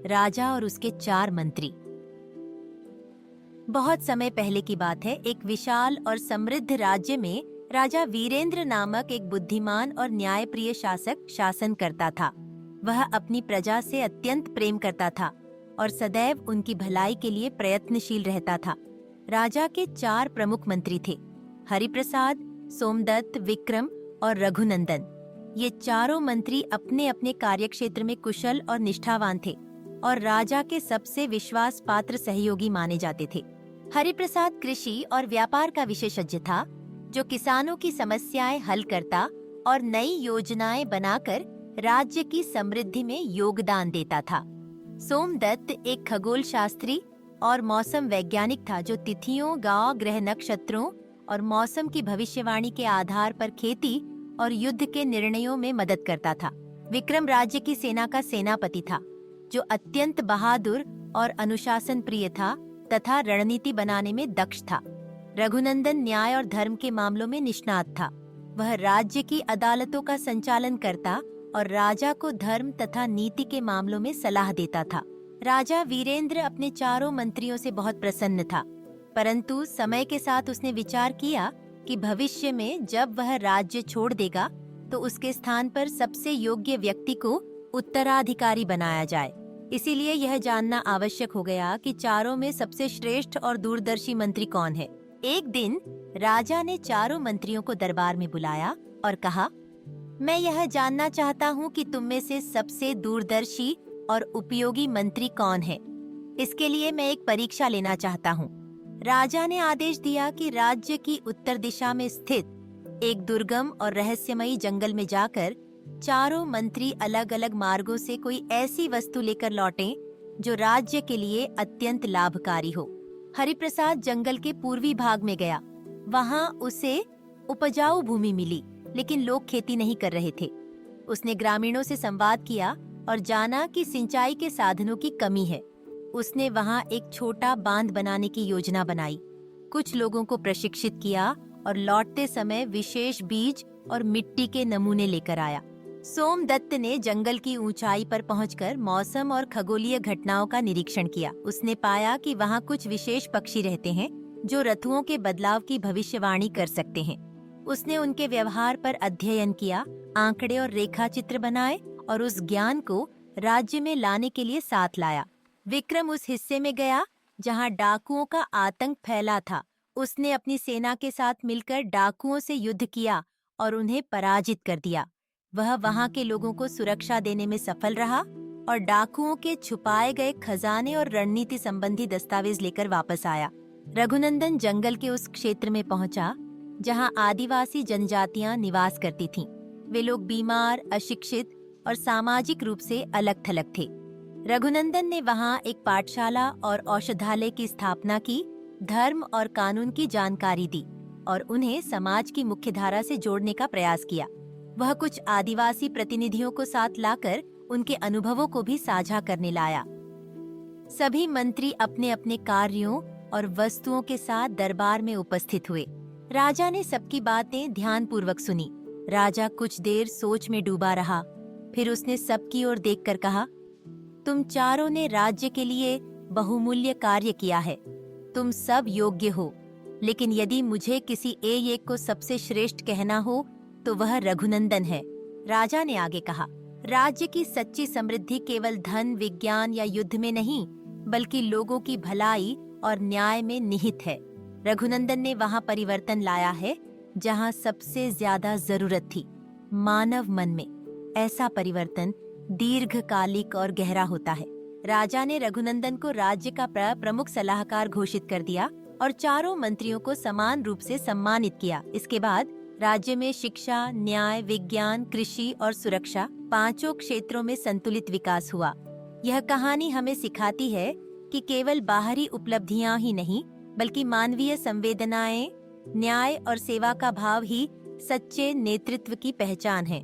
राजा और उसके 4 मंत्री। बहुत समय पहले की बात है। एक विशाल और समृद्ध राज्य में राजा वीरेंद्र नामक एक बुद्धिमान और न्यायप्रिय शासक शासन करता था। वह अपनी प्रजा से अत्यंत प्रेम करता था और सदैव उनकी भलाई के लिए प्रयत्नशील रहता था। राजा के 4 प्रमुख मंत्री थे, हरिप्रसाद, सोमदत्त, विक्रम और रघुनंदन। ये चारों मंत्री अपने अपने कार्यक्षेत्र में कुशल और निष्ठावान थे और राजा के सबसे विश्वास पात्र सहयोगी माने जाते थे। हरिप्रसाद कृषि और व्यापार का विशेषज्ञ था, जो किसानों की समस्याएं हल करता और नई योजनाएं बनाकर राज्य की समृद्धि में योगदान देता था। सोमदत्त एक खगोल शास्त्री और मौसम वैज्ञानिक था, जो तिथियों, गांव, ग्रह नक्षत्रों और मौसम की भविष्यवाणी के आधार पर खेती और युद्ध के निर्णयों में मदद करता था। विक्रम राज्य की सेना का सेनापति था, जो अत्यंत बहादुर और अनुशासन प्रिय था तथा रणनीति बनाने में दक्ष था। रघुनंदन न्याय और धर्म के मामलों में निष्णात था। वह राज्य की अदालतों का संचालन करता और राजा को धर्म तथा नीति के मामलों में सलाह देता था। राजा वीरेंद्र अपने चारों मंत्रियों से बहुत प्रसन्न था, परंतु समय के साथ उसने विचार किया कि भविष्य में जब वह राज्य छोड़ देगा तो उसके स्थान पर सबसे योग्य व्यक्ति को उत्तराधिकारी बनाया जाए। इसीलिए यह जानना आवश्यक हो गया कि चारों में सबसे श्रेष्ठ और दूरदर्शी मंत्री कौन है। एक दिन राजा ने चारों मंत्रियों को दरबार में बुलाया और कहा, मैं यह जानना चाहता हूँ कि तुम में से सबसे दूरदर्शी और उपयोगी मंत्री कौन है। इसके लिए मैं एक परीक्षा लेना चाहता हूँ। राजा ने आदेश दिया कि राज्य की उत्तर दिशा में स्थित एक दुर्गम और रहस्यमयी जंगल में जाकर चारों मंत्री अलग अलग मार्गों से कोई ऐसी वस्तु लेकर लौटें जो राज्य के लिए अत्यंत लाभकारी हो। हरिप्रसाद जंगल के पूर्वी भाग में गया। वहां उसे उपजाऊ भूमि मिली, लेकिन लोग खेती नहीं कर रहे थे। उसने ग्रामीणों से संवाद किया और जाना कि सिंचाई के साधनों की कमी है। उसने वहां एक छोटा बांध बनाने की योजना बनाई, कुछ लोगों को प्रशिक्षित किया और लौटते समय विशेष बीज और मिट्टी के नमूने लेकर आया। सोमदत्त ने जंगल की ऊंचाई पर पहुंचकर मौसम और खगोलीय घटनाओं का निरीक्षण किया। उसने पाया कि वहां कुछ विशेष पक्षी रहते हैं जो ऋतुओं के बदलाव की भविष्यवाणी कर सकते हैं। उसने उनके व्यवहार पर अध्ययन किया, आंकड़े और रेखा चित्र बनाए और उस ज्ञान को राज्य में लाने के लिए साथ लाया। विक्रम उस हिस्से में गया जहां डाकुओं का आतंक फैला था। उसने अपनी सेना के साथ मिलकर डाकुओं से युद्ध किया और उन्हें पराजित कर दिया। वह वहां के लोगों को सुरक्षा देने में सफल रहा और डाकुओं के छुपाए गए खजाने और रणनीति संबंधी दस्तावेज लेकर वापस आया। रघुनंदन जंगल के उस क्षेत्र में पहुंचा जहां आदिवासी जनजातियां निवास करती थीं। वे लोग बीमार, अशिक्षित और सामाजिक रूप से अलग-थलग थे। रघुनंदन ने वहां एक पाठशाला और औषधालय की स्थापना की, धर्म और कानून की जानकारी दी और उन्हें समाज की मुख्यधारा से जोड़ने का प्रयास किया। वह कुछ आदिवासी प्रतिनिधियों को साथ लाकर उनके अनुभवों को भी साझा करने लाया। सभी मंत्री अपने अपने कार्यों और वस्तुओं के साथ दरबार में उपस्थित हुए। राजा ने सबकी बातें ध्यानपूर्वक सुनी। राजा कुछ देर सोच में डूबा रहा, फिर उसने सबकी ओर देखकर कहा, तुम चारों ने राज्य के लिए बहुमूल्य कार्य किया है। तुम सब योग्य हो, लेकिन यदि मुझे किसी एक को सबसे श्रेष्ठ कहना हो तो वह रघुनंदन है। राजा ने आगे कहा, राज्य की सच्ची समृद्धि केवल धन, विज्ञान या युद्ध में नहीं, बल्कि लोगों की भलाई और न्याय में निहित है। रघुनंदन ने वहां परिवर्तन लाया है जहां सबसे ज्यादा जरूरत थी, मानव मन में। ऐसा परिवर्तन दीर्घकालिक और गहरा होता है। राजा ने रघुनंदन को राज्य का प्रमुख सलाहकार घोषित कर दिया और चारों मंत्रियों को समान रूप से सम्मानित किया। इसके बाद राज्य में शिक्षा, न्याय, विज्ञान, कृषि और सुरक्षा 5 क्षेत्रों में संतुलित विकास हुआ। यह कहानी हमें सिखाती है कि केवल बाहरी उपलब्धियां ही नहीं, बल्कि मानवीय संवेदनाएं, न्याय और सेवा का भाव ही सच्चे नेतृत्व की पहचान है।